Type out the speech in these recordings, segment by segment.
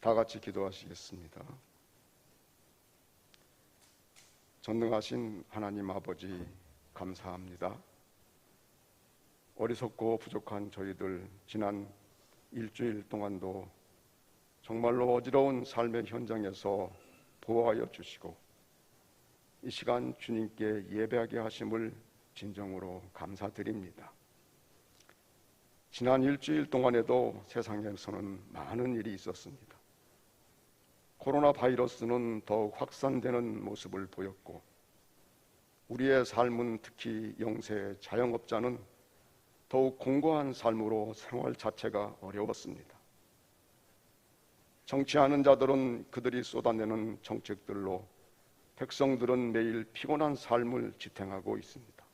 다 같이 기도하시겠습니다. 전능하신 하나님 아버지, 감사합니다. 어리석고 부족한 저희들 지난 일주일 동안도 정말로 어지러운 삶의 현장에서 보호하여 주시고 이 시간 주님께 예배하게 하심을 진정으로 감사드립니다. 지난 일주일 동안에도 세상에서는 많은 일이 있었습니다. 코로나 바이러스는 더욱 확산되는 모습을 보였고 우리의 삶은, 특히 영세 자영업자는 더욱 공고한 삶으로 생활 자체가 어려웠습니다. 정치하는 자들은 그들이 쏟아내는 정책들로 백성들은 매일 피곤한 삶을 지탱하고 있습니다.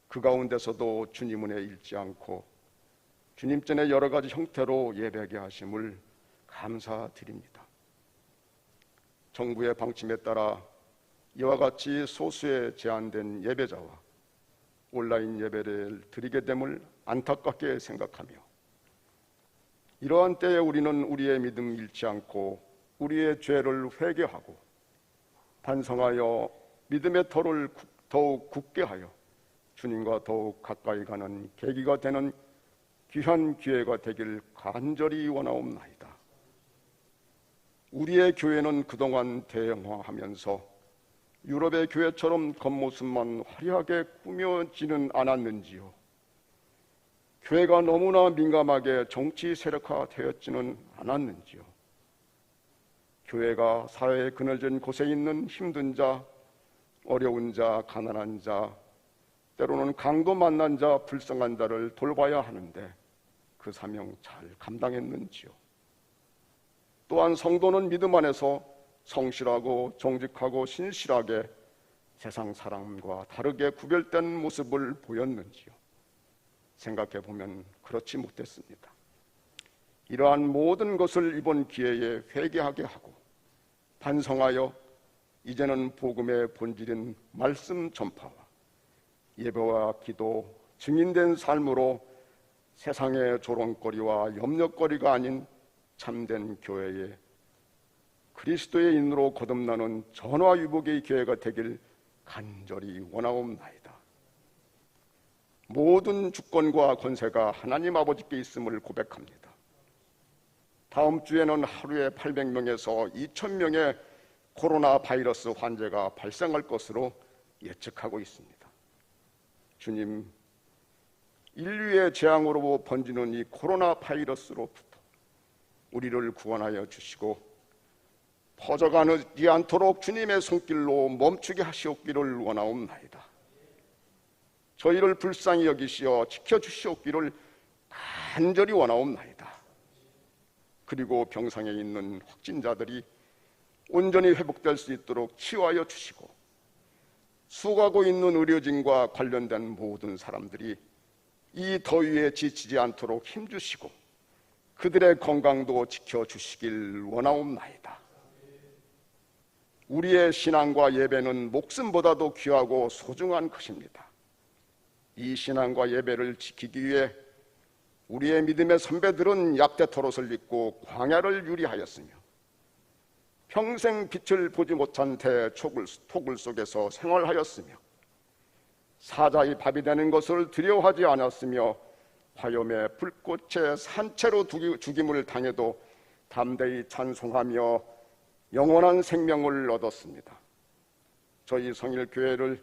그 가운데서도 주님 은혜 잃지 않고 주님 전에 여러 가지 형태로 예배하게 하심을 감사드립니다. 정부의 방침에 따라 이와 같이 소수에 제한된 예배자와 온라인 예배를 드리게 됨을 안타깝게 생각하며 이러한 때에 우리는 우리의 믿음 잃지 않고 우리의 죄를 회개하고 반성하여 믿음의 터를 더욱 굳게 하여 주님과 더욱 가까이 가는 계기가 되는 귀한 기회가 되길 간절히 원하옵나이다. 우리의 교회는 그동안 대형화하면서 유럽의 교회처럼 겉모습만 화려하게 꾸며지는 않았는지요? 교회가 너무나 민감하게 정치 세력화되었지는 않았는지요? 교회가 사회에 그늘진 곳에 있는 힘든 자, 어려운 자, 가난한 자, 때로는 강도 만난 자, 불쌍한 자를 돌봐야 하는데 그 사명 잘 감당했는지요? 또한 성도는 믿음 안에서 성실하고 정직하고 신실하게 세상 사람과 다르게 구별된 모습을 보였는지요? 생각해 보면 그렇지 못했습니다. 이러한 모든 것을 이번 기회에 회개하게 하고 반성하여 이제는 복음의 본질인 말씀 전파와 예배와 기도, 증인된 삶으로 세상의 조롱거리와 염려거리가 아닌 참된 교회에 그리스도의 인으로 거듭나는 전화위복의 기회가 되길 간절히 원하옵나이다. 모든 주권과 권세가 하나님 아버지께 있음을 고백합니다. 다음 주에는 하루에 800명에서 2000명의 코로나 바이러스 환자가 발생할 것으로 예측하고 있습니다. 주님, 인류의 재앙으로 번지는 이 코로나 바이러스로부터 우리를 구원하여 주시고 퍼져가지 않도록 주님의 손길로 멈추게 하시옵기를 원하옵나이다. 저희를 불쌍히 여기시어 지켜주시옵기를 간절히 원하옵나이다. 그리고 병상에 있는 확진자들이 온전히 회복될 수 있도록 치유하여 주시고 수고하고 있는 의료진과 관련된 모든 사람들이 이 더위에 지치지 않도록 힘주시고 그들의 건강도 지켜주시길 원하옵나이다. 우리의 신앙과 예배는 목숨보다도 귀하고 소중한 것입니다. 이 신앙과 예배를 지키기 위해 우리의 믿음의 선배들은 약대토롯을 입고 광야를 유리하였으며 평생 빛을 보지 못한 대토굴 속에서 생활하였으며 사자의 밥이 되는 것을 두려워하지 않았으며 화염의 불꽃에 산채로 죽임을 당해도 담대히 찬송하며 영원한 생명을 얻었습니다. 저희 성일교회를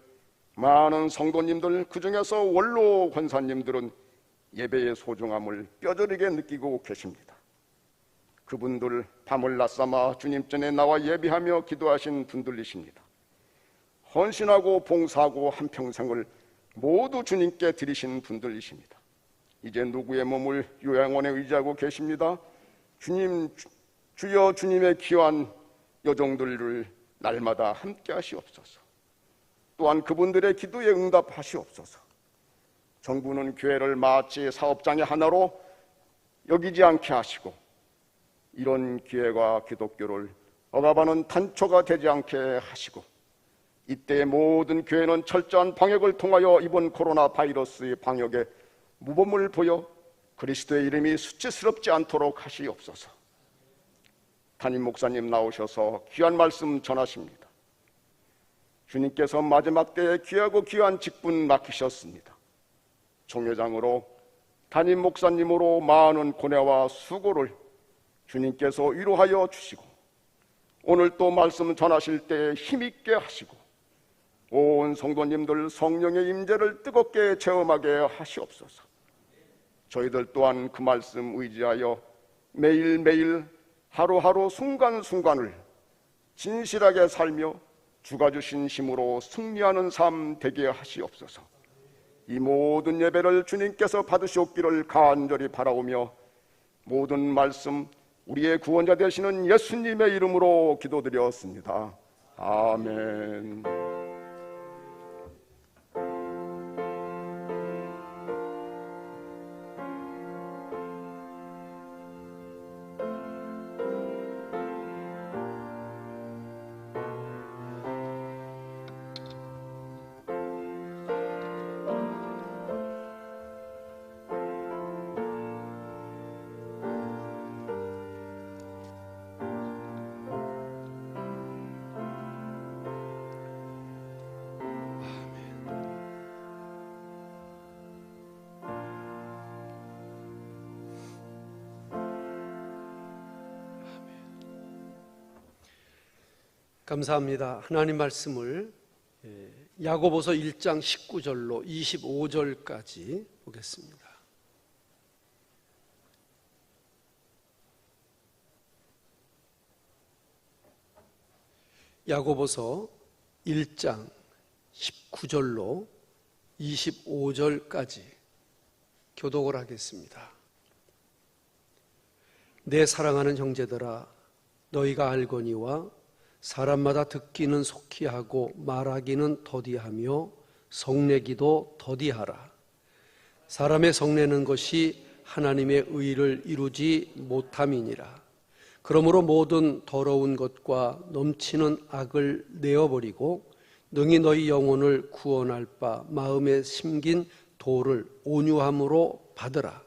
많은 성도님들, 그 중에서 원로 권사님들은 예배의 소중함을 뼈저리게 느끼고 계십니다. 그분들 밤을 낮삼아 주님 전에 나와 예배하며 기도하신 분들이십니다. 헌신하고 봉사하고 한평생을 모두 주님께 드리신 분들이십니다. 이제 누구의 몸을 요양원에 의지하고 계십니다. 주여 주님의 귀한 여종들을 날마다 함께 하시옵소서. 또한 그분들의 기도에 응답하시옵소서. 정부는 교회를 마치 사업장의 하나로 여기지 않게 하시고 이런 기회가 기독교를 억압하는 단초가 되지 않게 하시고 이때 모든 교회는 철저한 방역을 통하여 이번 코로나 바이러스의 방역에 모범을 보여 그리스도의 이름이 수치스럽지 않도록 하시옵소서. 담임 목사님 나오셔서 귀한 말씀 전하십니다. 주님께서 마지막 때에 귀하고 귀한 직분 맡기셨습니다. 총회장으로 담임 목사님으로 많은 고뇌와 수고를 주님께서 위로하여 주시고 오늘 또 말씀 전하실 때 힘있게 하시고 온 성도님들 성령의 임재를 뜨겁게 체험하게 하시옵소서. 저희들 또한 그 말씀 의지하여 매일매일 하루하루 순간순간을 진실하게 살며 주가 주신 힘으로 승리하는 삶 되게 하시옵소서. 이 모든 예배를 주님께서 받으시옵기를 간절히 바라오며 모든 말씀 우리의 구원자 되시는 예수님의 이름으로 기도드렸습니다. 아멘. 감사합니다. 하나님 말씀을 야고보서 1장 19절로 25절까지 보겠습니다. 야고보서 1장 19절로 25절까지 교독을 하겠습니다. 내 사랑하는 형제들아, 너희가 알거니와 사람마다 듣기는 속히 하고 말하기는 더디하며 성내기도 더디하라. 사람의 성내는 것이 하나님의 의를 이루지 못함이니라. 그러므로 모든 더러운 것과 넘치는 악을 내어버리고 능히 너희 영혼을 구원할 바 마음에 심긴 도를 온유함으로 받으라.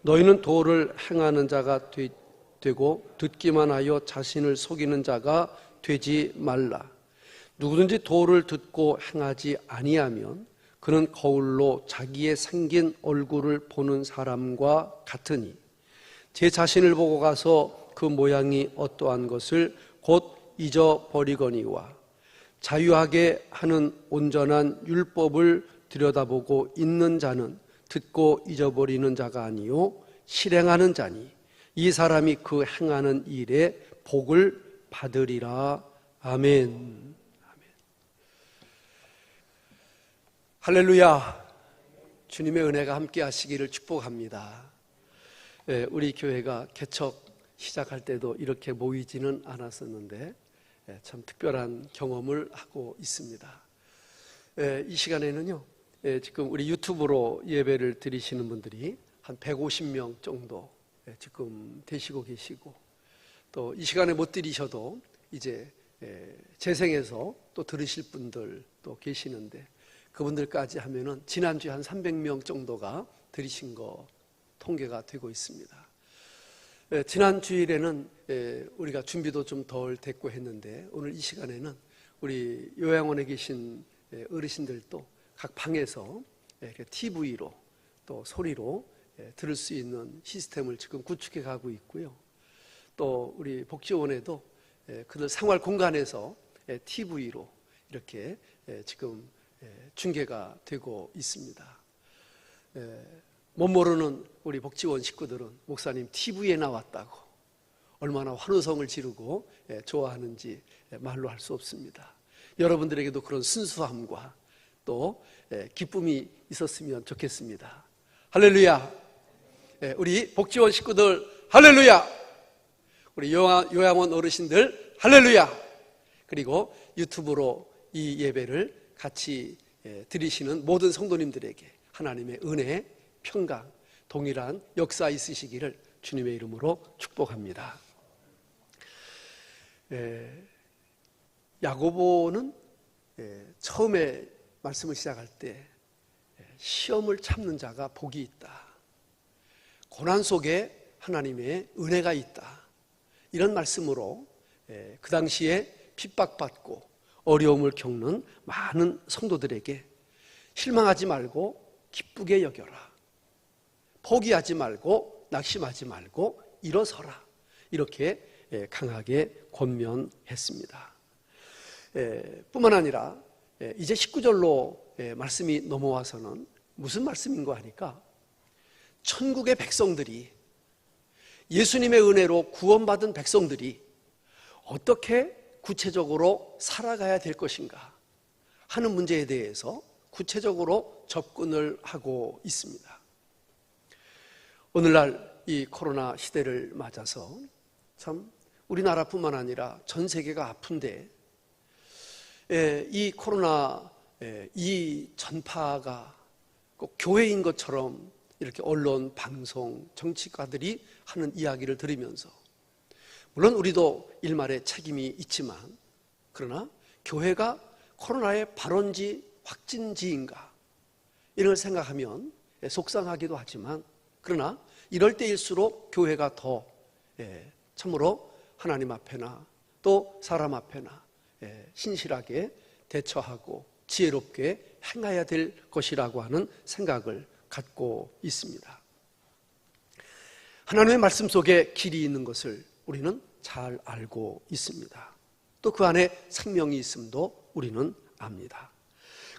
너희는 도를 행하는 자가 되고 듣기만 하여 자신을 속이는 자가 되지 말라. 누구든지 도를 듣고 행하지 아니하면 그는 거울로 자기의 생긴 얼굴을 보는 사람과 같으니 제 자신을 보고 가서 그 모양이 어떠한 것을 곧 잊어버리거니와 자유하게 하는 온전한 율법을 들여다보고 있는 자는 듣고 잊어버리는 자가 아니요 실행하는 자니 이 사람이 그 행하는 일에 복을 받으리라. 아멘. 아멘. 할렐루야. 주님의 은혜가 함께 하시기를 축복합니다. 우리 교회가 개척 시작할 때도 이렇게 모이지는 않았었는데 참 특별한 경험을 하고 있습니다. 이 시간에는요, 지금 우리 유튜브로 예배를 드리시는 분들이 한 150명 정도 지금 되시고 계시고, 또 이 시간에 못 드리셔도 이제 재생해서 또 들으실 분들 또 계시는데, 그분들까지 하면은 지난주에 한 300명 정도가 들으신 거 통계가 되고 있습니다. 지난 주일에는 우리가 준비도 좀 덜 됐고 했는데, 오늘 이 시간에는 우리 요양원에 계신 어르신들도 각 방에서 TV로 또 소리로 들을 수 있는 시스템을 지금 구축해 가고 있고요. 또 우리 복지원에도 그들 생활 공간에서 TV로 이렇게 지금 중계가 되고 있습니다. 못 모르는 우리 복지원 식구들은 목사님 TV에 나왔다고 얼마나 환호성을 지르고 좋아하는지 말로 할 수 없습니다. 여러분들에게도 그런 순수함과 또 기쁨이 있었으면 좋겠습니다. 할렐루야. 우리 복지원 식구들 할렐루야. 우리 요양원 어르신들 할렐루야. 그리고 유튜브로 이 예배를 같이 드리시는 모든 성도님들에게 하나님의 은혜, 평강, 동일한 역사 있으시기를 주님의 이름으로 축복합니다. 야고보는 처음에 말씀을 시작할 때 시험을 참는 자가 복이 있다, 고난 속에 하나님의 은혜가 있다, 이런 말씀으로 그 당시에 핍박받고 어려움을 겪는 많은 성도들에게 실망하지 말고 기쁘게 여겨라, 포기하지 말고 낙심하지 말고 일어서라, 이렇게 강하게 권면했습니다. 뿐만 아니라 이제 19절로 말씀이 넘어와서는 무슨 말씀인가 하니까 천국의 백성들이, 예수님의 은혜로 구원받은 백성들이 어떻게 구체적으로 살아가야 될 것인가 하는 문제에 대해서 구체적으로 접근을 하고 있습니다. 오늘날 이 코로나 시대를 맞아서 참 우리나라뿐만 아니라 전 세계가 아픈데 이 코로나 이 전파가 꼭 교회인 것처럼 이렇게 언론, 방송, 정치가들이 하는 이야기를 들으면서, 물론 우리도 일말의 책임이 있지만, 그러나 교회가 코로나의 발원지, 확진지인가 이런 걸 생각하면 속상하기도 하지만, 그러나 이럴 때일수록 교회가 더 참으로 하나님 앞에나 또 사람 앞에나 신실하게 대처하고 지혜롭게 행해야 될 것이라고 하는 생각을 갖고 있습니다. 하나님의 말씀 속에 길이 있는 것을 우리는 잘 알고 있습니다. 또 그 안에 생명이 있음도 우리는 압니다.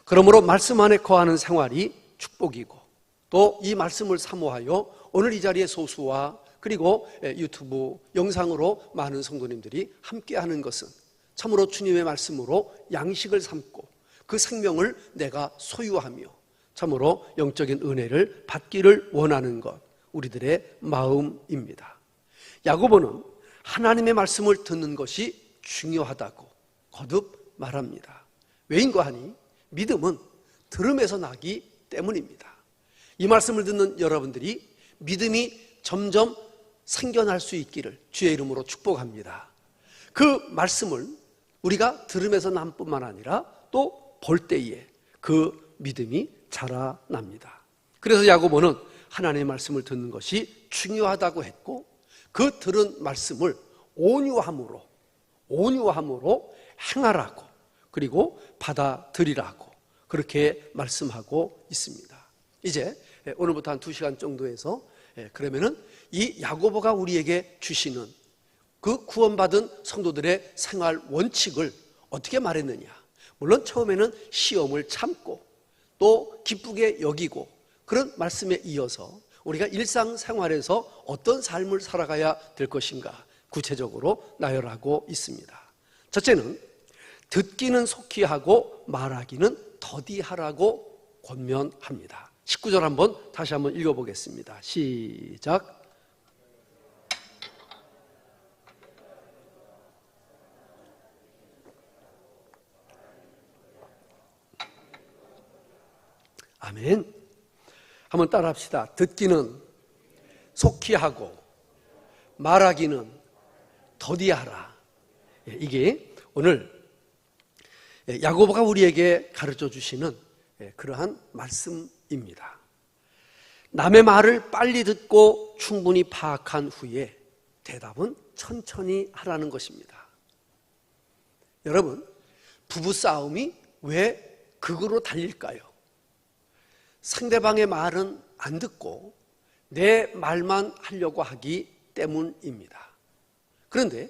그러므로 말씀 안에 거하는 생활이 축복이고, 또 이 말씀을 사모하여 오늘 이 자리에 소수와 그리고 유튜브 영상으로 많은 성도님들이 함께하는 것은 참으로 주님의 말씀으로 양식을 삼고 그 생명을 내가 소유하며 참으로 영적인 은혜를 받기를 원하는 것, 우리들의 마음입니다. 야고보는 하나님의 말씀을 듣는 것이 중요하다고 거듭 말합니다. 왜인가 하니 믿음은 들음에서 나기 때문입니다. 이 말씀을 듣는 여러분들이 믿음이 점점 생겨날 수 있기를 주의 이름으로 축복합니다. 그 말씀을 우리가 들음에서 남 뿐만 아니라 또 볼 때에 그 믿음이 자라납니다. 그래서 야고보는 하나님의 말씀을 듣는 것이 중요하다고 했고, 그 들은 말씀을 온유함으로 행하라고, 그리고 받아들이라고 그렇게 말씀하고 있습니다. 이제 오늘부터 한 2시간 정도에서 그러면은 이 야고보가 우리에게 주시는 그 구원받은 성도들의 생활 원칙을 어떻게 말했느냐. 물론 처음에는 시험을 참고 또 기쁘게 여기고 그런 말씀에 이어서 우리가 일상생활에서 어떤 삶을 살아가야 될 것인가 구체적으로 나열하고 있습니다. 첫째는 듣기는 속히 하고 말하기는 더디하라고 권면합니다. 19절 다시 한번 읽어보겠습니다. 시작. 아멘. 한번 따라합시다. 듣기는 속히 하고 말하기는 더디하라. 이게 오늘 야고보가 우리에게 가르쳐 주시는 그러한 말씀입니다. 남의 말을 빨리 듣고 충분히 파악한 후에 대답은 천천히 하라는 것입니다. 여러분, 부부싸움이 왜 극으로 달릴까요? 상대방의 말은 안 듣고 내 말만 하려고 하기 때문입니다. 그런데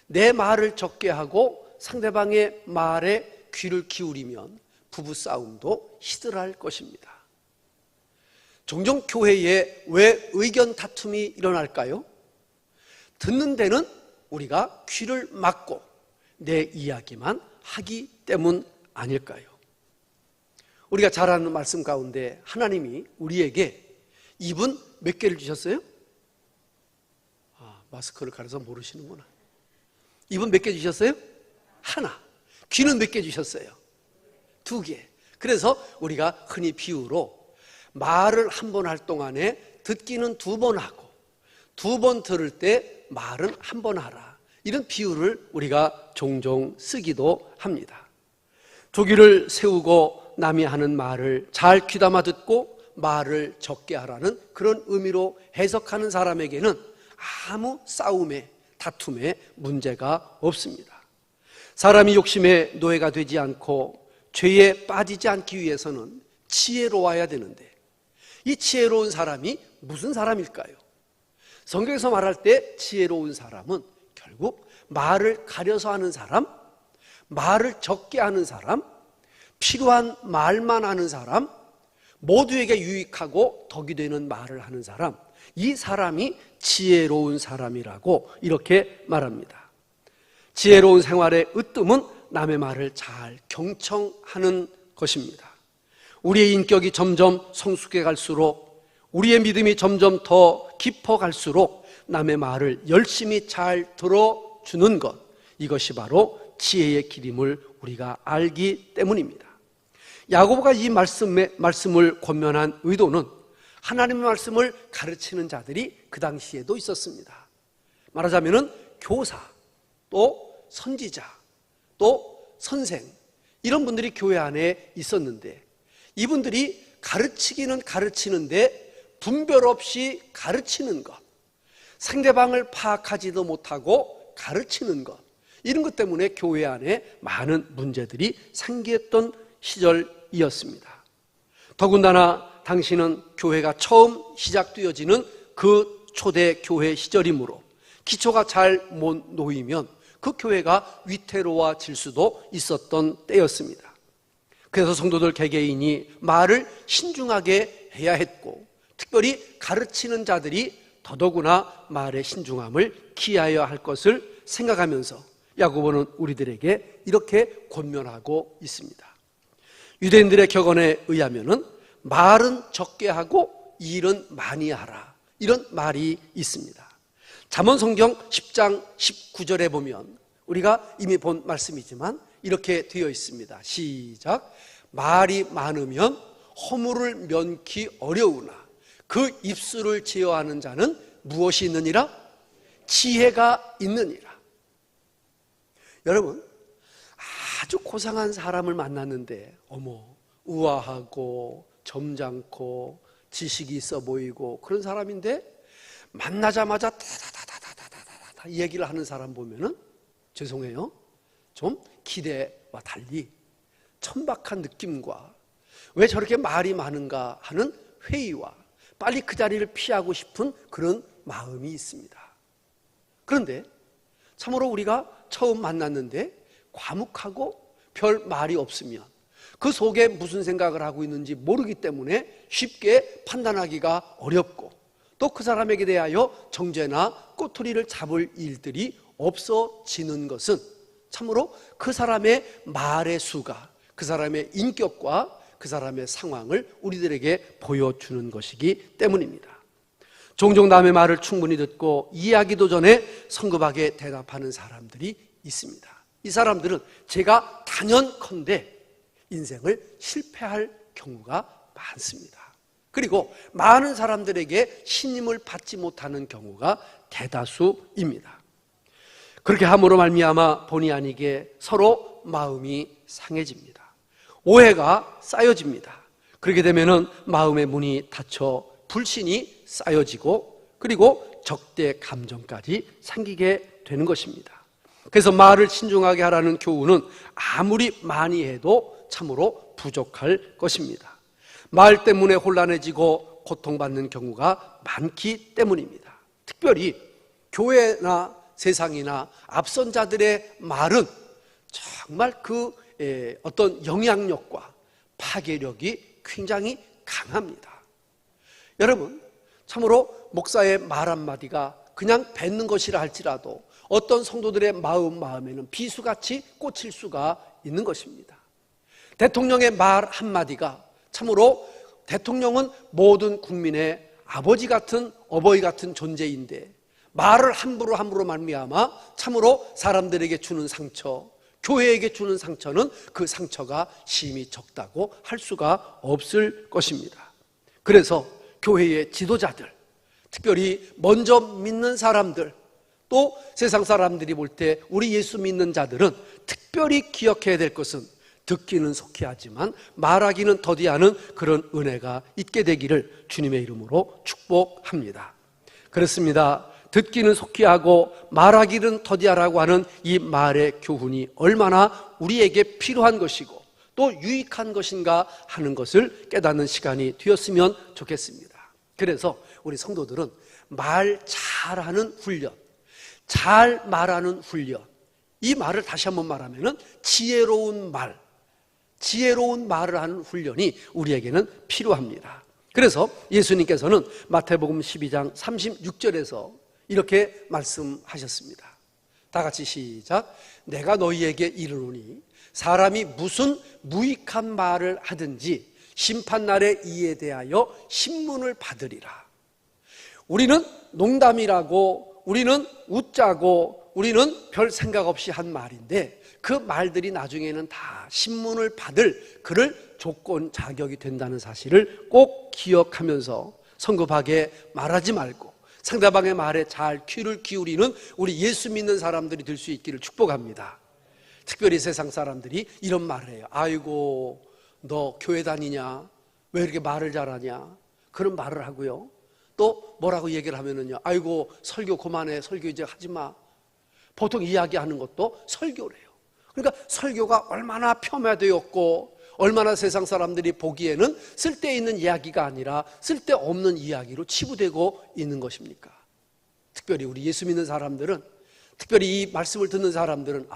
내 말을 적게 하고 상대방의 말에 귀를 기울이면 부부싸움도 시들할 것입니다. 종종 교회에 왜 의견 다툼이 일어날까요? 듣는 데는 우리가 귀를 막고 내 이야기만 하기 때문 아닐까요? 우리가 잘 아는 말씀 가운데 하나님이 우리에게 입은 몇 개를 주셨어요? 마스크를 가려서 모르시는구나. 입은 몇 개 주셨어요? 하나. 귀는 몇 개 주셨어요? 2개. 그래서 우리가 흔히 비유로 말을 한 번 할 동안에 듣기는 2번 하고 2번 들을 때 말은 한 번 하라. 이런 비유를 우리가 종종 쓰기도 합니다. 조기를 세우고 남이 하는 말을 잘 귀담아 듣고 말을 적게 하라는 그런 의미로 해석하는 사람에게는 아무 싸움에 다툼에 문제가 없습니다. 사람이 욕심의 노예가 되지 않고 죄에 빠지지 않기 위해서는 지혜로워야 되는데, 이 지혜로운 사람이 무슨 사람일까요? 성경에서 말할 때 지혜로운 사람은 결국 말을 가려서 하는 사람, 말을 적게 하는 사람, 필요한 말만 하는 사람, 모두에게 유익하고 덕이 되는 말을 하는 사람, 이 사람이 지혜로운 사람이라고 이렇게 말합니다. 지혜로운 생활의 으뜸은 남의 말을 잘 경청하는 것입니다. 우리의 인격이 점점 성숙해 갈수록, 우리의 믿음이 점점 더 깊어 갈수록 남의 말을 열심히 잘 들어주는 것, 이것이 바로 지혜의 길임을 우리가 알기 때문입니다. 야고보가 이 말씀을 권면한 의도는 하나님의 말씀을 가르치는 자들이 그 당시에도 있었습니다. 말하자면은 교사, 또 선지자, 또 선생, 이런 분들이 교회 안에 있었는데, 이분들이 가르치기는 가르치는데 분별 없이 가르치는 것, 상대방을 파악하지도 못하고 가르치는 것, 이런 것 때문에 교회 안에 많은 문제들이 생겼던 시절이었습니다. 더군다나 당시는 교회가 처음 시작되어지는 그 초대 교회 시절이므로 기초가 잘 못 놓이면 그 교회가 위태로워질 수도 있었던 때였습니다. 그래서 성도들 개개인이 말을 신중하게 해야 했고, 특별히 가르치는 자들이 더더구나 말의 신중함을 기하여야 할 것을 생각하면서 야고보는 우리들에게 이렇게 권면하고 있습니다. 유대인들의 격언에 의하면은 말은 적게 하고 일은 많이 하라, 이런 말이 있습니다. 잠언성경 10장 19절에 보면 우리가 이미 본 말씀이지만 이렇게 되어 있습니다. 시작. 말이 많으면 허물을 면키 어려우나 그 입술을 제어하는 자는 무엇이 있느니라? 지혜가 있느니라. 여러분, 아주 고상한 사람을 만났는데 우아하고 점잖고 지식이 있어 보이고 그런 사람인데, 만나자마자 다다다다다다다 얘기를 하는 사람 보면은 죄송해요, 좀 기대와 달리 천박한 느낌과 왜 저렇게 말이 많은가 하는 회의와 빨리 그 자리를 피하고 싶은 그런 마음이 있습니다. 그런데 참으로 우리가 처음 만났는데 과묵하고 별 말이 없으면 그 속에 무슨 생각을 하고 있는지 모르기 때문에 쉽게 판단하기가 어렵고, 또 그 사람에게 대하여 정죄나 꼬투리를 잡을 일들이 없어지는 것은 참으로 그 사람의 말의 수가 그 사람의 인격과 그 사람의 상황을 우리들에게 보여주는 것이기 때문입니다. 종종 남의 말을 충분히 듣고 이해하기도 전에 성급하게 대답하는 사람들이 있습니다. 이 사람들은 제가 단연컨대 인생을 실패할 경우가 많습니다. 그리고 많은 사람들에게 신임을 받지 못하는 경우가 대다수입니다. 그렇게 함으로 말미암아 본의 아니게 서로 마음이 상해집니다. 오해가 쌓여집니다. 그렇게 되면은 마음의 문이 닫혀 불신이 쌓여지고, 그리고 적대 감정까지 생기게 되는 것입니다. 그래서 말을 신중하게 하라는 교훈은 아무리 많이 해도 참으로 부족할 것입니다. 말 때문에 혼란해지고 고통받는 경우가 많기 때문입니다. 특별히 교회나 세상이나 앞선 자들의 말은 정말 그 어떤 영향력과 파괴력이 굉장히 강합니다. 여러분, 참으로 목사의 말 한마디가 그냥 뱉는 것이라 할지라도 어떤 성도들의 마음에는 비수같이 꽂힐 수가 있는 것입니다. 대통령의 말 한마디가 참으로, 대통령은 모든 국민의 아버지 같은 어버이 같은 존재인데 말을 함부로 말미암아 참으로 사람들에게 주는 상처, 교회에게 주는 상처는 그 상처가 심히 적다고 할 수가 없을 것입니다. 그래서 교회의 지도자들, 특별히 먼저 믿는 사람들, 또 세상 사람들이 볼 때 우리 예수 믿는 자들은 특별히 기억해야 될 것은 듣기는 속히 하지만 말하기는 더디하는 그런 은혜가 있게 되기를 주님의 이름으로 축복합니다. 그렇습니다. 듣기는 속히 하고 말하기는 더디하라고 하는 이 말의 교훈이 얼마나 우리에게 필요한 것이고 또 유익한 것인가 하는 것을 깨닫는 시간이 되었으면 좋겠습니다. 그래서 우리 성도들은 말 잘하는 훈련, 잘 말하는 훈련, 이 말을 다시 한번 말하면 지혜로운 말을 하는 훈련이 우리에게는 필요합니다. 그래서 예수님께서는 마태복음 12장 36절에서 이렇게 말씀하셨습니다. 다 같이 시작. 내가 너희에게 이르노니 사람이 무슨 무익한 말을 하든지 심판날에 이에 대하여 신문을 받으리라. 우리는 농담이라고, 우리는 웃자고, 우리는 별 생각 없이 한 말인데 그 말들이 나중에는 다 신문을 받을 그럴 조건 자격이 된다는 사실을 꼭 기억하면서 성급하게 말하지 말고 상대방의 말에 잘 귀를 기울이는 우리 예수 믿는 사람들이 될 수 있기를 축복합니다. 특별히 세상 사람들이 이런 말을 해요. 아이고, 너 교회 다니냐? 왜 이렇게 말을 잘하냐? 그런 말을 하고요. 또 뭐라고 얘기를 하면은요, 아이고, 설교 그만해. 설교 이제 하지 마. 보통 이야기하는 것도 설교래요. 그러니까 설교가 얼마나 폄하되었고 얼마나 세상 사람들이 보기에는 쓸데있는 이야기가 아니라 쓸데없는 이야기로 치부되고 있는 것입니까? 특별히 우리 예수 믿는 사람들은, 특별히 이 말씀을 듣는 사람들은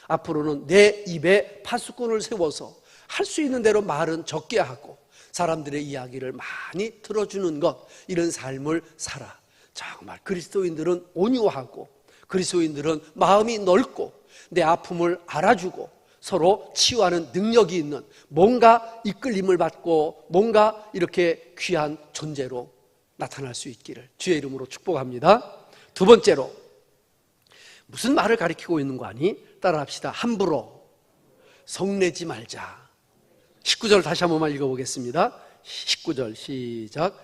앞으로는 내 입에 파수꾼을 세워서 할 수 있는 대로 말은 적게 하고 사람들의 이야기를 많이 들어주는 것, 이런 삶을 살아. 정말 그리스도인들은 온유하고 그리스도인들은 마음이 넓고 내 아픔을 알아주고 서로 치유하는 능력이 있는, 뭔가 이끌림을 받고 뭔가 이렇게 귀한 존재로 나타날 수 있기를 주의 이름으로 축복합니다. 두 번째로, 무슨 말을 가리키고 있는 거 아니? 따라합시다. 함부로 성내지 말자. 19절 다시 한 번만 읽어보겠습니다. 19절 시작.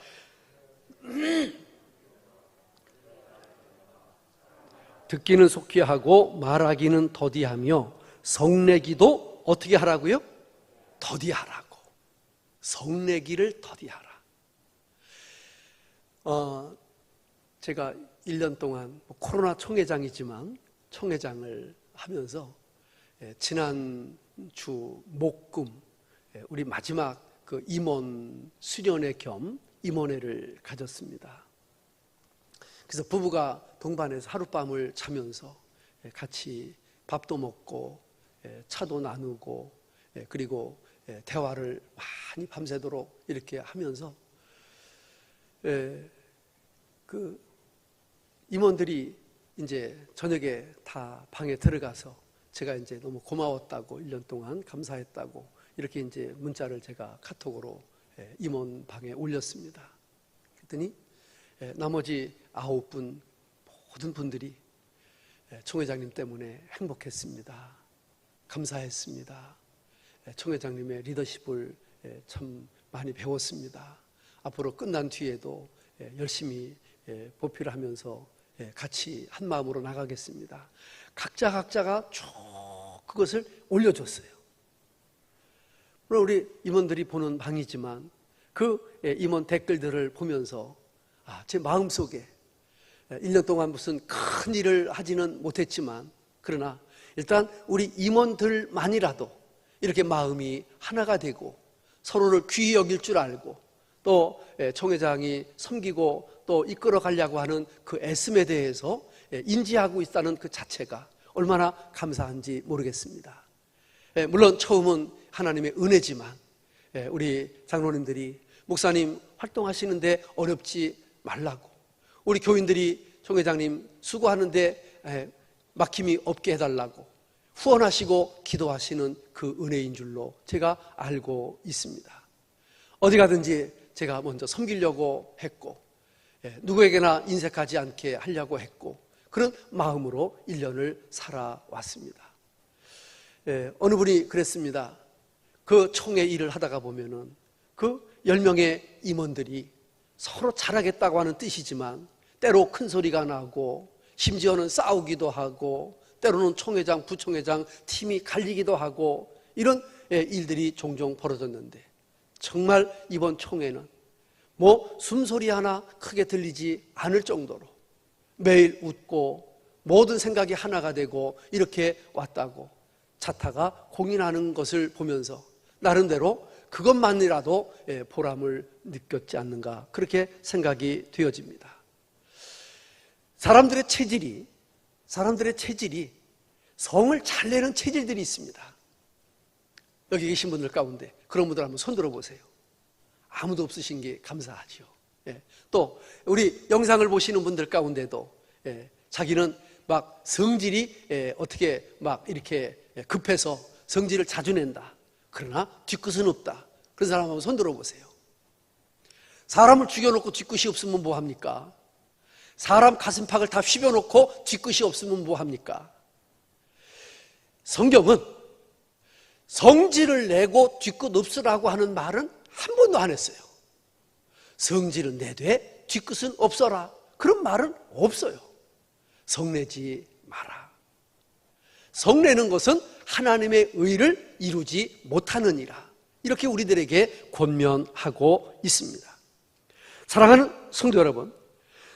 듣기는 속히 하고 말하기는 더디하며 성내기도 어떻게 하라고요? 더디하라고. 성내기를 더디하라. 제가 1년 동안 코로나 총회장이지만 총회장을 하면서 지난주 목금 우리 마지막 그 임원 수련회 겸 임원회를 가졌습니다. 그래서 부부가 동반해서 하룻밤을 자면서 같이 밥도 먹고 차도 나누고 그리고 대화를 많이 밤새도록 이렇게 하면서 그 임원들이 이제 저녁에 다 방에 들어가서 제가 이제 너무 고마웠다고, 1년 동안 감사했다고 이렇게 이제 문자를 제가 카톡으로 임원 방에 올렸습니다. 그랬더니 나머지 9분 모든 분들이 총회장님 때문에 행복했습니다. 감사했습니다. 총회장님의 리더십을 참 많이 배웠습니다. 앞으로 끝난 뒤에도 열심히 보필하면서 같이 한 마음으로 나가겠습니다. 각자가 쭉 그것을 올려줬어요. 물론 우리 임원들이 보는 방이지만 그 임원 댓글들을 보면서 제 마음속에 1년 동안 무슨 큰 일을 하지는 못했지만 그러나 일단 우리 임원들만이라도 이렇게 마음이 하나가 되고 서로를 귀히 여길 줄 알고 또 총회장이 섬기고 또 이끌어 가려고 하는 그 애씀에 대해서 인지하고 있다는 그 자체가 얼마나 감사한지 모르겠습니다. 물론 처음은 하나님의 은혜지만 우리 장로님들이 목사님 활동하시는데 어렵지 말라고, 우리 교인들이 총회장님 수고하는데 막힘이 없게 해달라고 후원하시고 기도하시는 그 은혜인 줄로 제가 알고 있습니다. 어디 가든지 제가 먼저 섬기려고 했고 누구에게나 인색하지 않게 하려고 했고 그런 마음으로 1년을 살아왔습니다. 어느 분이 그랬습니다. 그 총회 일을 하다가 보면은 그 10명의 임원들이 서로 잘하겠다고 하는 뜻이지만 때로 큰 소리가 나고 심지어는 싸우기도 하고 때로는 총회장, 부총회장 팀이 갈리기도 하고 이런 일들이 종종 벌어졌는데 정말 이번 총회는 뭐 숨소리 하나 크게 들리지 않을 정도로 매일 웃고 모든 생각이 하나가 되고 이렇게 왔다고 자타가 공인하는 것을 보면서 나름대로 그것만이라도 보람을 느꼈지 않는가, 그렇게 생각이 되어집니다. 사람들의 체질이 성을 잘 내는 체질들이 있습니다. 여기 계신 분들 가운데 그런 분들 한번 손 들어보세요. 아무도 없으신 게 감사하죠. 또 우리 영상을 보시는 분들 가운데도 자기는 막 성질이 어떻게 막 이렇게 급해서 성질을 자주 낸다, 그러나 뒤끝은 없다, 그런 사람 한번 손 들어보세요. 사람을 죽여놓고 뒤끝이 없으면 뭐합니까? 사람 가슴팍을 다 휘벼놓고 뒤끝이 없으면 뭐합니까? 성경은 성질을 내고 뒤끝 없으라고 하는 말은 한 번도 안 했어요. 성질은 내되 뒤끝은 없어라, 그런 말은 없어요. 성내지 마라. 성내는 것은 하나님의 의를 이루지 못하느니라, 이렇게 우리들에게 권면하고 있습니다. 사랑하는 성도 여러분,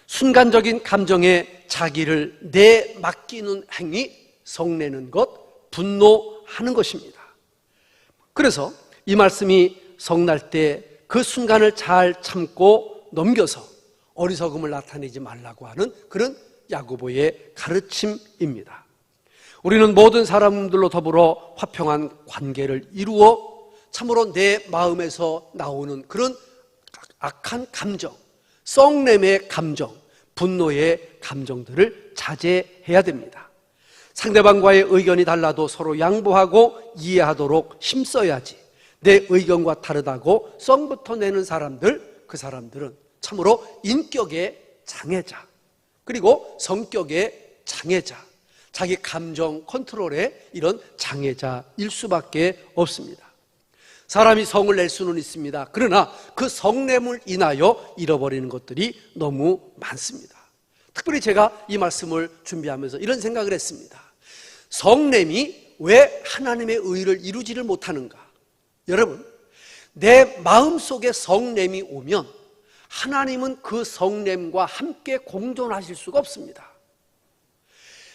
순간적인 감정에 자기를 내맡기는 행위, 성내는 것, 분노하는 것입니다. 그래서 이 말씀이 성날 때 그 순간을 잘 참고 넘겨서 어리석음을 나타내지 말라고 하는 그런 야고보의 가르침입니다. 우리는 모든 사람들로 더불어 화평한 관계를 이루어 참으로 내 마음에서 나오는 그런 악한 감정, 썩냄의 감정, 분노의 감정들을 자제해야 됩니다. 상대방과의 의견이 달라도 서로 양보하고 이해하도록 힘써야지, 내 의견과 다르다고 썽부터 내는 사람들, 그 사람들은 참으로 인격의 장애자, 그리고 성격의 장애자, 자기 감정 컨트롤의 이런 장애자일 수밖에 없습니다. 사람이 성을 낼 수는 있습니다. 그러나 그 성냄을 인하여 잃어버리는 것들이 너무 많습니다. 특별히 제가 이 말씀을 준비하면서 이런 생각을 했습니다. 성냄이 왜 하나님의 의를 이루지를 못하는가? 여러분, 내 마음속에 성냄이 오면 하나님은 그 성냄과 함께 공존하실 수가 없습니다.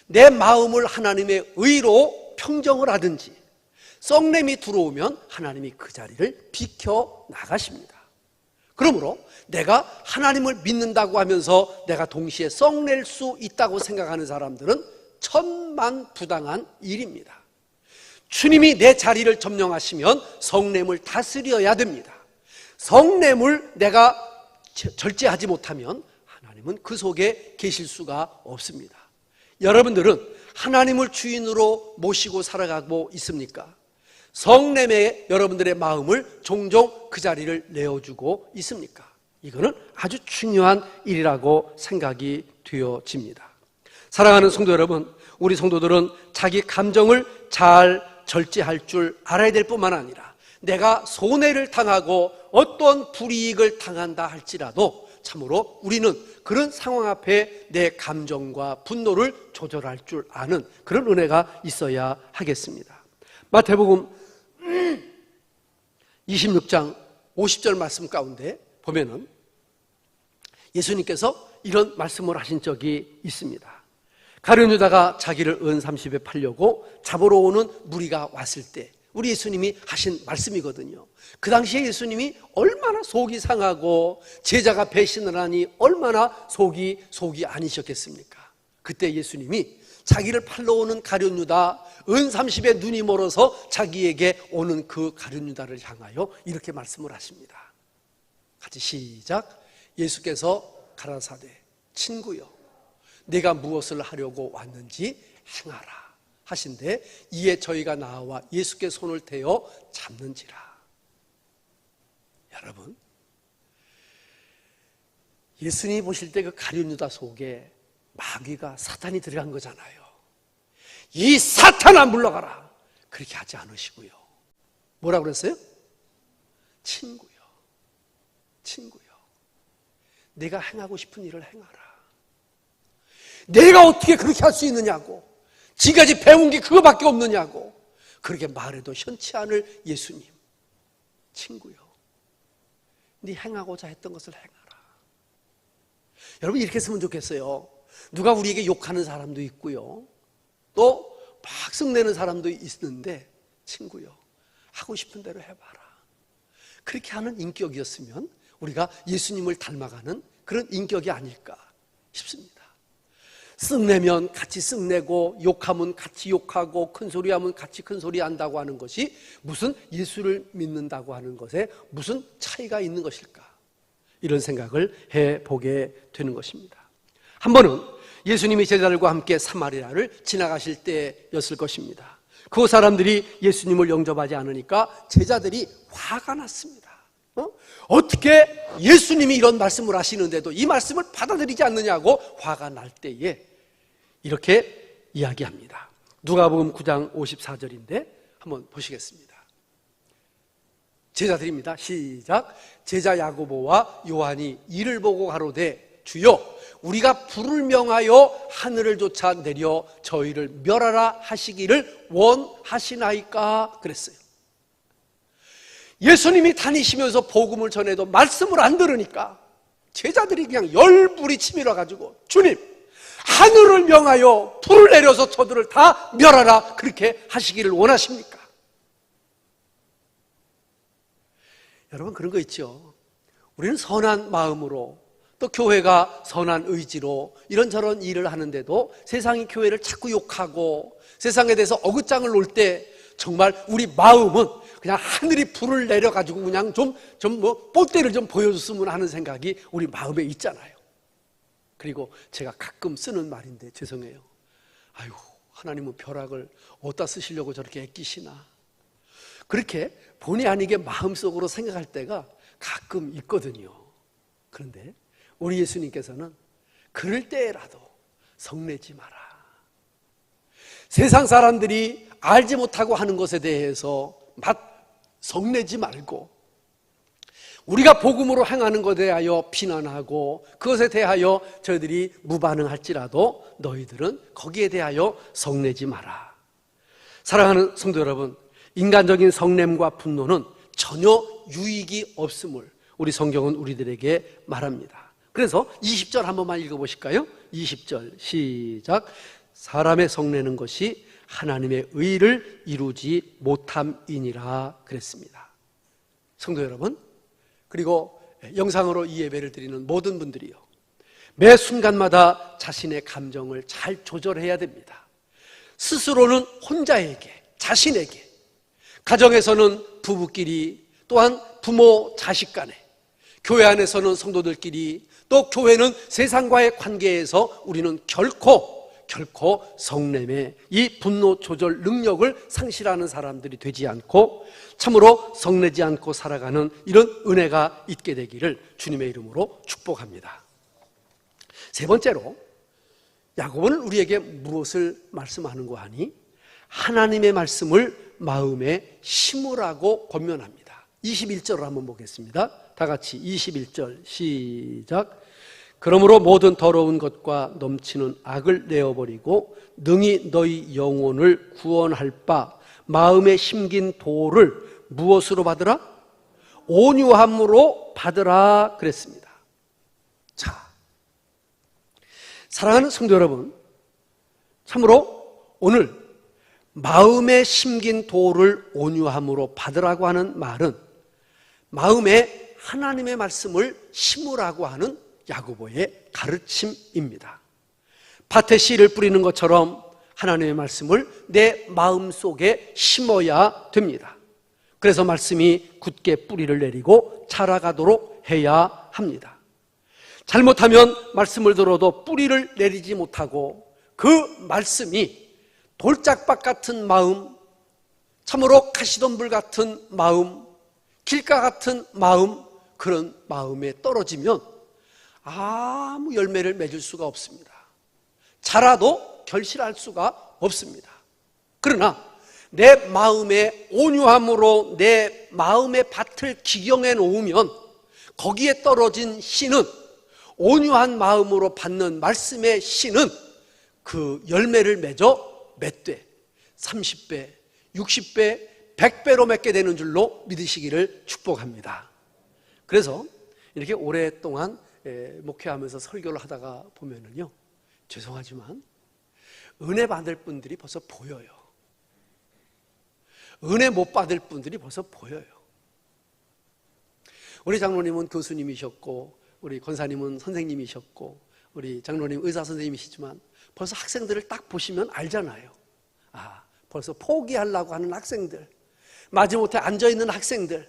내 마음을 하나님의 의로 평정을 하든지 썩냄이 들어오면 하나님이 그 자리를 비켜 나가십니다. 그러므로 내가 하나님을 믿는다고 하면서 내가 동시에 썩낼 수 있다고 생각하는 사람들은 천만부당한 일입니다. 주님이 내 자리를 점령하시면 성냄을 다스려야 됩니다. 성냄을 내가 절제하지 못하면 하나님은 그 속에 계실 수가 없습니다. 여러분들은 하나님을 주인으로 모시고 살아가고 있습니까? 성냄에 여러분들의 마음을 종종 그 자리를 내어주고 있습니까? 이거는 아주 중요한 일이라고 생각이 되어집니다. 사랑하는 성도 여러분, 우리 성도들은 자기 감정을 잘 절제할 줄 알아야 될 뿐만 아니라 내가 손해를 당하고 어떤 불이익을 당한다 할지라도 참으로 우리는 그런 상황 앞에 내 감정과 분노를 조절할 줄 아는 그런 은혜가 있어야 하겠습니다. 마태복음 26장 50절 말씀 가운데 보면은 예수님께서 이런 말씀을 하신 적이 있습니다. 가룟 유다가 자기를 은 30에 팔려고 잡으러 오는 무리가 왔을 때 우리 예수님이 하신 말씀이거든요. 그 당시에 예수님이 얼마나 속이 상하고 제자가 배신을 하니 얼마나 속이 아니셨겠습니까? 그때 예수님이 자기를 팔러 오는 가룟 유다, 은 30에 눈이 멀어서 자기에게 오는 그 가룟 유다를 향하여 이렇게 말씀을 하십니다. 같이 시작. 예수께서 가라사대 친구여, 네가 무엇을 하려고 왔는지 행하라 하신데 이에 저희가 나와 예수께 손을 대어 잡는지라. 여러분, 예수님이 보실 때 그 가룟 유다 속에 마귀가 사탄이 들어간 거잖아요. 이 사탄아 물러가라, 그렇게 하지 않으시고요. 뭐라고 그랬어요? 친구요, 내가 행하고 싶은 일을 행하라. 내가 어떻게 그렇게 할 수 있느냐고, 지금까지 배운 게 그거밖에 없느냐고 그렇게 말해도 현치 않을 예수님, 친구요, 네 행하고자 했던 것을 행하라. 여러분, 이렇게 했으면 좋겠어요. 누가 우리에게 욕하는 사람도 있고요, 또 막 쓱내는 사람도 있는데 친구요, 하고 싶은 대로 해봐라. 그렇게 하는 인격이었으면 우리가 예수님을 닮아가는 그런 인격이 아닐까 싶습니다. 쓱내면 같이 쓱내고, 욕하면 같이 욕하고, 큰소리하면 같이 큰소리 한다고 하는 것이 무슨 예수를 믿는다고 하는 것에 무슨 차이가 있는 것일까, 이런 생각을 해보게 되는 것입니다. 한 번은 예수님이 제자들과 함께 사마리아를 지나가실 때였을 것입니다. 그 사람들이 예수님을 영접하지 않으니까 제자들이 화가 났습니다. 어떻게 예수님이 이런 말씀을 하시는데도 이 말씀을 받아들이지 않느냐고 화가 날 때에 이렇게 이야기합니다. 누가복음 9장 54절인데 한번 보시겠습니다. 제자들입니다. 시작. 제자 야고보와 요한이 이를 보고 가로되 주여, 우리가 불을 명하여 하늘을 쫓아 내려 저희를 멸하라 하시기를 원하시나이까 그랬어요. 예수님이 다니시면서 복음을 전해도 말씀을 안 들으니까 제자들이 그냥 열불이 치밀어 가지고, 주님, 하늘을 명하여 불을 내려서 저들을 다 멸하라, 그렇게 하시기를 원하십니까? 여러분, 그런 거 있죠. 우리는 선한 마음으로, 또 교회가 선한 의지로 이런저런 일을 하는데도 세상이 교회를 자꾸 욕하고 세상에 대해서 어긋장을 놓을 때 정말 우리 마음은 그냥 하늘이 불을 내려가지고 그냥 좀 뽐대를 좀 보여줬으면 하는 생각이 우리 마음에 있잖아요. 그리고 제가 가끔 쓰는 말인데 죄송해요. 아유, 하나님은 벼락을 어디다 쓰시려고 저렇게 애끼시나, 그렇게 본의 아니게 마음속으로 생각할 때가 가끔 있거든요. 그런데 우리 예수님께서는 그럴 때라도 성내지 마라. 세상 사람들이 알지 못하고 하는 것에 대해서 성내지 말고, 우리가 복음으로 행하는 것에 대하여 비난하고 그것에 대하여 저희들이 무반응할지라도 너희들은 거기에 대하여 성내지 마라. 사랑하는 성도 여러분, 인간적인 성냄과 분노는 전혀 유익이 없음을 우리 성경은 우리들에게 말합니다. 그래서 20절 한 번만 읽어보실까요? 20절 시작. 사람의 성내는 것이 하나님의 의를 이루지 못함이니라 그랬습니다. 성도 여러분, 그리고 영상으로 이 예배를 드리는 모든 분들이요, 매 순간마다 자신의 감정을 잘 조절해야 됩니다. 스스로는 혼자에게, 자신에게, 가정에서는 부부끼리, 또한 부모 자식 간에, 교회 안에서는 성도들끼리, 또 교회는 세상과의 관계에서 우리는 결코 성냄의 이 분노 조절 능력을 상실하는 사람들이 되지 않고 참으로 성내지 않고 살아가는 이런 은혜가 있게 되기를 주님의 이름으로 축복합니다. 세 번째로, 야고보는 우리에게 무엇을 말씀하는 거 하니? 하나님의 말씀을 마음에 심으라고 권면합니다. 21절을 한번 보겠습니다. 다 같이 21절 시작. 그러므로 모든 더러운 것과 넘치는 악을 내어버리고 능히 너희 영혼을 구원할 바 마음에 심긴 도를 무엇으로 받으라? 온유함으로 받으라 그랬습니다. 자, 사랑하는 성도 여러분, 참으로 오늘 마음에 심긴 도를 온유함으로 받으라고 하는 말은 마음에 하나님의 말씀을 심으라고 하는 야고보의 가르침입니다. 밭에 씨를 뿌리는 것처럼 하나님의 말씀을 내 마음속에 심어야 됩니다. 그래서 말씀이 굳게 뿌리를 내리고 자라가도록 해야 합니다. 잘못하면 말씀을 들어도 뿌리를 내리지 못하고 그 말씀이 돌짝밭 같은 마음, 참으로 가시덤불 같은 마음, 길가 같은 마음, 그런 마음에 떨어지면 아무 열매를 맺을 수가 없습니다. 자라도 결실할 수가 없습니다. 그러나 내 마음에 온유함으로 내 마음의 밭을 기경해 놓으면 거기에 떨어진 씨는, 온유한 마음으로 받는 말씀의 씨는 그 열매를 맺어 몇 배, 30배, 60배, 100배로 맺게 되는 줄로 믿으시기를 축복합니다. 그래서 이렇게 오랫동안 목회하면서 설교를 하다가 보면은요, 죄송하지만 은혜 받을 분들이 벌써 보여요. 은혜 못 받을 분들이 벌써 보여요. 우리 장로님은 교수님이셨고, 우리 권사님은 선생님이셨고, 우리 장로님 의사 선생님이시지만 벌써 학생들을 딱 보시면 알잖아요. 아, 벌써 포기하려고 하는 학생들, 마지못해 앉아있는 학생들,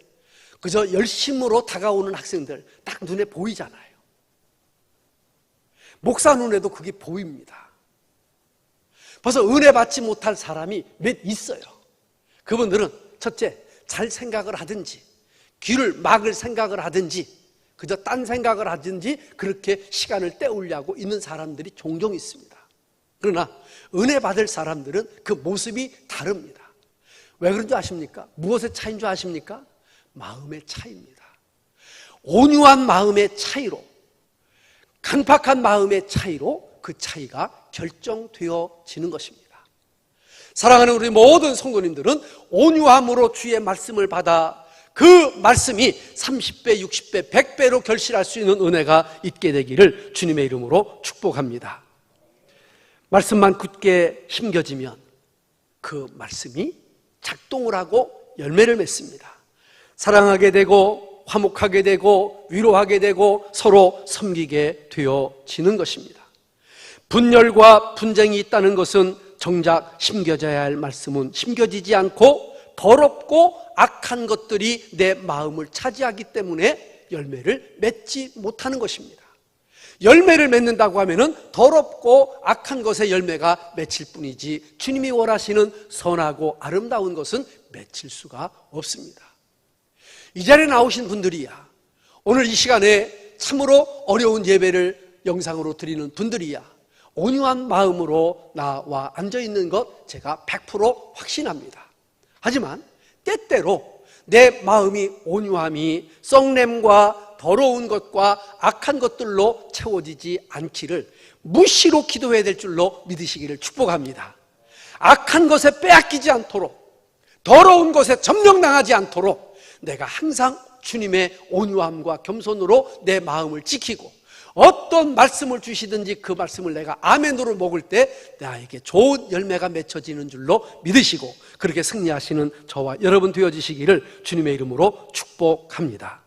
그저 열심으로 다가오는 학생들 딱 눈에 보이잖아요. 목사 눈에도 그게 보입니다. 벌써 은혜 받지 못할 사람이 몇 있어요. 그분들은 첫째, 잘 생각을 하든지 귀를 막을 생각을 하든지 그저 딴 생각을 하든지 그렇게 시간을 때우려고 있는 사람들이 종종 있습니다. 그러나 은혜 받을 사람들은 그 모습이 다릅니다. 왜 그런 줄 아십니까? 무엇의 차이인 줄 아십니까? 마음의 차이입니다. 온유한 마음의 차이로, 강팍한 마음의 차이로 그 차이가 결정되어지는 것입니다. 사랑하는 우리 모든 성도님들은 온유함으로 주의 말씀을 받아 그 말씀이 30배, 60배, 100배로 결실할 수 있는 은혜가 있게 되기를 주님의 이름으로 축복합니다. 말씀만 굳게 심겨지면 그 말씀이 작동을 하고 열매를 맺습니다. 사랑하게 되고 화목하게 되고 위로하게 되고 서로 섬기게 되어지는 것입니다. 분열과 분쟁이 있다는 것은 정작 심겨져야 할 말씀은 심겨지지 않고 더럽고 악한 것들이 내 마음을 차지하기 때문에 열매를 맺지 못하는 것입니다. 열매를 맺는다고 하면은 더럽고 악한 것의 열매가 맺힐 뿐이지 주님이 원하시는 선하고 아름다운 것은 맺힐 수가 없습니다. 이 자리에 나오신 분들이야, 오늘 이 시간에 참으로 어려운 예배를 영상으로 드리는 분들이야 온유한 마음으로 나와 앉아있는 것 제가 100% 확신합니다. 하지만 때때로 내 마음이 온유함이 썩냄과 더러운 것과 악한 것들로 채워지지 않기를 무시로 기도해야 될 줄로 믿으시기를 축복합니다. 악한 것에 빼앗기지 않도록, 더러운 것에 점령당하지 않도록 내가 항상 주님의 온유함과 겸손으로 내 마음을 지키고 어떤 말씀을 주시든지 그 말씀을 내가 아멘으로 먹을 때 나에게 좋은 열매가 맺혀지는 줄로 믿으시고 그렇게 승리하시는 저와 여러분 되어지시기를 주님의 이름으로 축복합니다.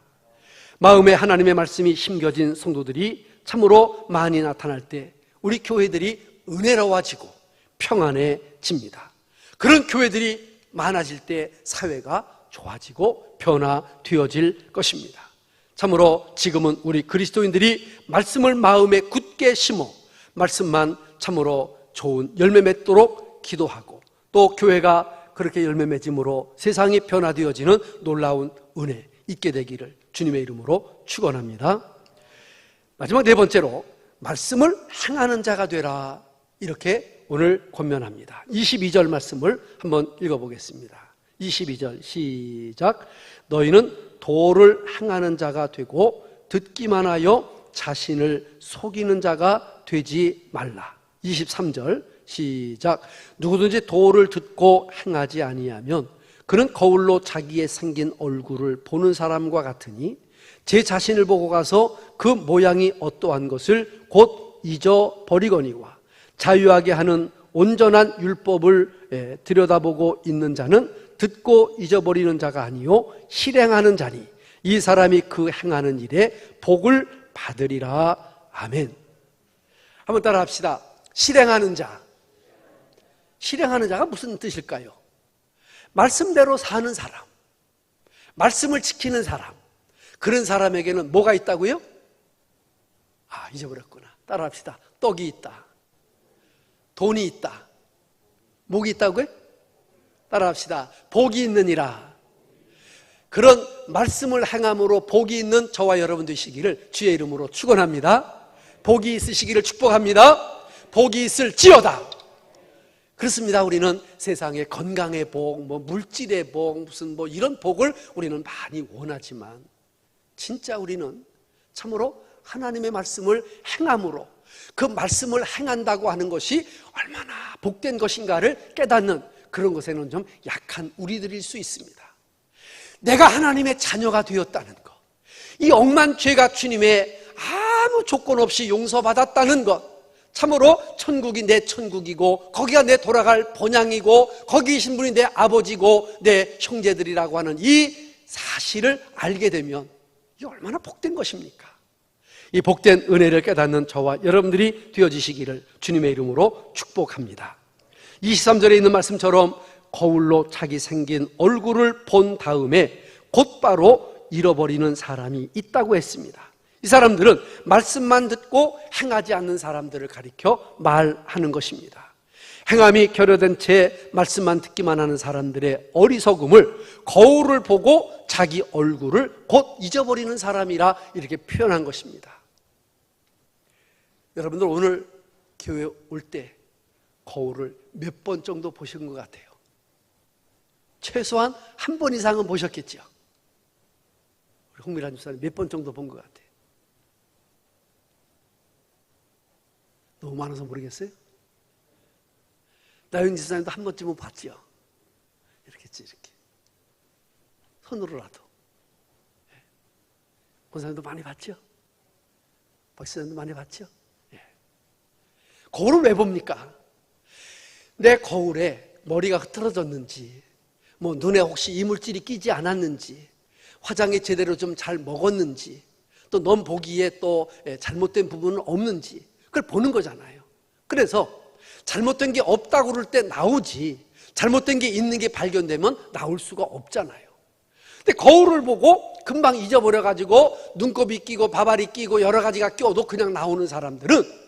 마음에 하나님의 말씀이 심겨진 성도들이 참으로 많이 나타날 때 우리 교회들이 은혜로워지고 평안해집니다. 그런 교회들이 많아질 때 사회가 좋아지고 변화되어질 것입니다. 참으로 지금은 우리 그리스도인들이 말씀을 마음에 굳게 심어 말씀만 참으로 좋은 열매 맺도록 기도하고 또 교회가 그렇게 열매 맺음으로 세상이 변화되어지는 놀라운 은혜 있게 되기를 주님의 이름으로 축원합니다. 마지막 네 번째로 말씀을 행하는 자가 되라, 이렇게 오늘 권면합니다. 22절 말씀을 한번 읽어보겠습니다. 22절 시작. 너희는 도를 행하는 자가 되고 듣기만 하여 자신을 속이는 자가 되지 말라. 23절 시작. 누구든지 도를 듣고 행하지 아니하면 그는 거울로 자기의 생긴 얼굴을 보는 사람과 같으니 제 자신을 보고 가서 그 모양이 어떠한 것을 곧 잊어버리거니와 자유하게 하는 온전한 율법을 들여다보고 있는 자는 듣고 잊어버리는 자가 아니요 실행하는 자니 이 사람이 그 행하는 일에 복을 받으리라. 아멘. 한번 따라 합시다. 실행하는 자. 실행하는 자가 무슨 뜻일까요? 말씀대로 사는 사람, 말씀을 지키는 사람, 그런 사람에게는 뭐가 있다고요? 아, 잊어버렸구나. 따라 합시다. 떡이 있다, 돈이 있다, 목이 있다고요? 따라 합시다. 복이 있느니라. 그런 말씀을 행함으로 복이 있는 저와 여러분 되시기를 주의 이름으로 축원합니다. 복이 있으시기를 축복합니다. 복이 있을지어다. 그렇습니다. 우리는 세상의 건강의 복, 물질의 복, 무슨 이런 복을 우리는 많이 원하지만 진짜 우리는 참으로 하나님의 말씀을 행함으로 그 말씀을 행한다고 하는 것이 얼마나 복된 것인가를 깨닫는 그런 것에는 좀 약한 우리들일 수 있습니다. 내가 하나님의 자녀가 되었다는 것, 이 억만 죄가 주님의 아무 조건 없이 용서받았다는 것, 참으로 천국이 내 천국이고 거기가 내 돌아갈 본향이고 거기 계신 분이 내 아버지고 내 형제들이라고 하는 이 사실을 알게 되면 이게 얼마나 복된 것입니까? 이 복된 은혜를 깨닫는 저와 여러분들이 되어지시기를 주님의 이름으로 축복합니다. 23절에 있는 말씀처럼 거울로 자기 생긴 얼굴을 본 다음에 곧바로 잃어버리는 사람이 있다고 했습니다. 이 사람들은 말씀만 듣고 행하지 않는 사람들을 가리켜 말하는 것입니다. 행함이 결여된 채 말씀만 듣기만 하는 사람들의 어리석음을 거울을 보고 자기 얼굴을 곧 잊어버리는 사람이라 이렇게 표현한 것입니다. 여러분들 오늘 교회 올 때 거울을 몇 번 정도 보신 것 같아요? 최소한 한 번 이상은 보셨겠죠? 우리 홍미란 집사님 몇 번 정도 본 것 같아요? 너무 많아서 모르겠어요? 나윤 집사님도 한 번쯤은 봤죠? 이렇게 손으로라도. 권사님도 많이 봤죠? 박사님도 많이 봤죠? 거울을 왜 봅니까? 내 거울에 머리가 흐트러졌는지, 눈에 혹시 이물질이 끼지 않았는지, 화장이 제대로 좀 잘 먹었는지, 또 넌 보기에 또 잘못된 부분은 없는지 그걸 보는 거잖아요. 그래서 잘못된 게 없다고 그럴 때 나오지, 잘못된 게 있는 게 발견되면 나올 수가 없잖아요. 근데 거울을 보고 금방 잊어버려가지고 눈곱이 끼고 바발이 끼고 여러 가지가 껴도 그냥 나오는 사람들은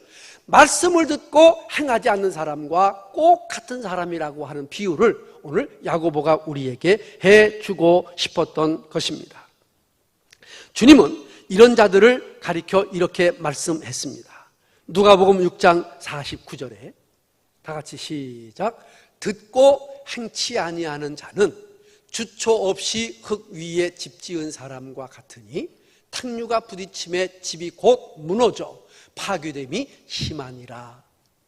말씀을 듣고 행하지 않는 사람과 꼭 같은 사람이라고 하는 비유를 오늘 야고보가 우리에게 해주고 싶었던 것입니다. 주님은 이런 자들을 가리켜 이렇게 말씀했습니다. 누가복음 6장 49절에 다 같이 시작. 듣고 행치 아니하는 자는 주초 없이 흙 위에 집 지은 사람과 같으니 탕류가 부딪힘에 집이 곧 무너져 파괴됨이 심하니라.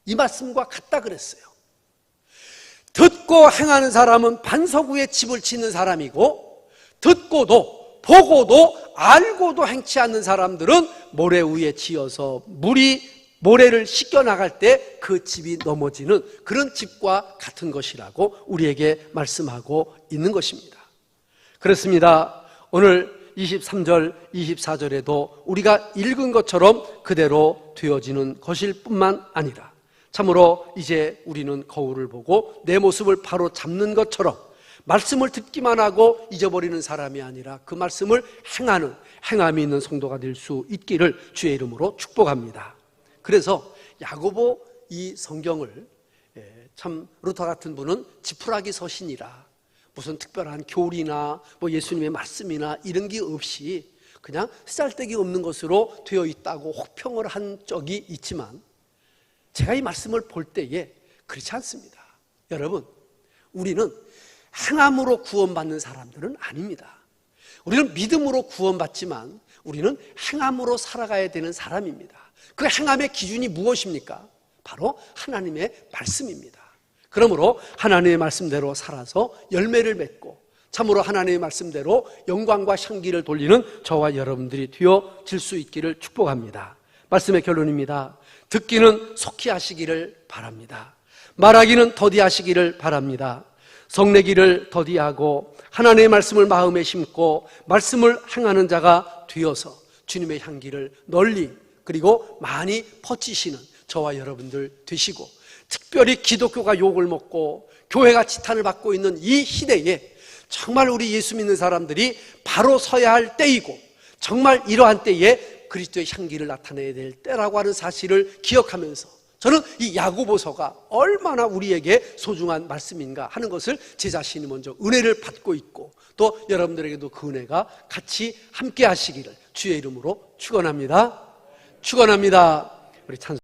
이 말씀과 같다 그랬어요. 듣고 행하는 사람은 반석 위에 집을 짓는 사람이고, 듣고도 보고도 알고도 행치 않는 사람들은 모래 위에 지어서 물이 모래를 씻겨 나갈 때 그 집이 넘어지는 그런 집과 같은 것이라고 우리에게 말씀하고 있는 것입니다. 그렇습니다. 오늘 23절, 24절에도 우리가 읽은 것처럼 그대로 되어지는 것일 뿐만 아니라 참으로 이제 우리는 거울을 보고 내 모습을 바로 잡는 것처럼 말씀을 듣기만 하고 잊어버리는 사람이 아니라 그 말씀을 행하는, 행함이 있는 성도가 될 수 있기를 주의 이름으로 축복합니다. 그래서 야고보 이 성경을 참 루터 같은 분은 지푸라기 서신이라 무슨 특별한 교리나 예수님의 말씀이나 이런 게 없이 그냥 쓰잘데기 없는 것으로 되어 있다고 혹평을 한 적이 있지만 제가 이 말씀을 볼 때에 그렇지 않습니다. 여러분, 우리는 행함으로 구원받는 사람들은 아닙니다. 우리는 믿음으로 구원받지만 우리는 행함으로 살아가야 되는 사람입니다. 그 행함의 기준이 무엇입니까? 바로 하나님의 말씀입니다. 그러므로 하나님의 말씀대로 살아서 열매를 맺고 참으로 하나님의 말씀대로 영광과 향기를 돌리는 저와 여러분들이 되어질 수 있기를 축복합니다. 말씀의 결론입니다. 듣기는 속히 하시기를 바랍니다. 말하기는 더디하시기를 바랍니다. 성내기를 더디하고 하나님의 말씀을 마음에 심고 말씀을 행하는 자가 되어서 주님의 향기를 널리 그리고 많이 퍼지시는 저와 여러분들 되시고, 특별히 기독교가 욕을 먹고 교회가 지탄을 받고 있는 이 시대에 정말 우리 예수 믿는 사람들이 바로 서야 할 때이고, 정말 이러한 때에 그리스도의 향기를 나타내야 될 때라고 하는 사실을 기억하면서 저는 이 야고보서가 얼마나 우리에게 소중한 말씀인가 하는 것을 제 자신이 먼저 은혜를 받고 있고, 또 여러분들에게도 그 은혜가 같이 함께 하시기를 주의 이름으로 축원합니다. 축원합니다. 우리 찬송